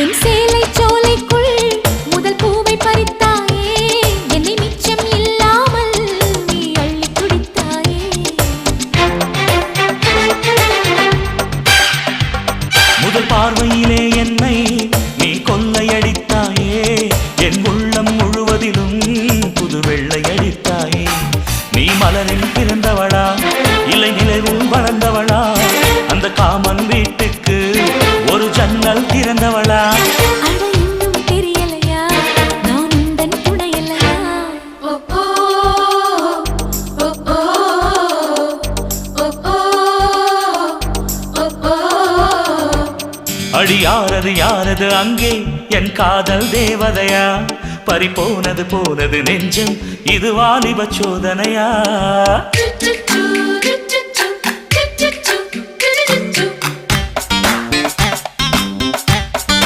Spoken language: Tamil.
என் சேலை சோலைக்குள் முதல் பூவை பறித்தாயே, என்னை மிச்சம் இல்லாமல் நீ அள்ளி குடித்தாயே. முதல் பார்வையிலே என்னை நீ கொள்ளையடித்தாயே, என் உள்ளம் முழுவதிலும் புது வெள்ளையடித்தாயே. நீ மலரில் பிறந்தவளா இல்லை நிலவில் வளர்ந்தவளா, அந்த காமன் வீட்டுக்கு ஒரு ஜன்னல் திறந்தவளா. அட இன்னும் தெரியலையா நான் உந்தன் துணையல்லையா. அடி யாரது யாரது அங்கே என் காதல் தேவதையா, பறி போனது போனது நெஞ்சம் இது வாலிப சோதனையா.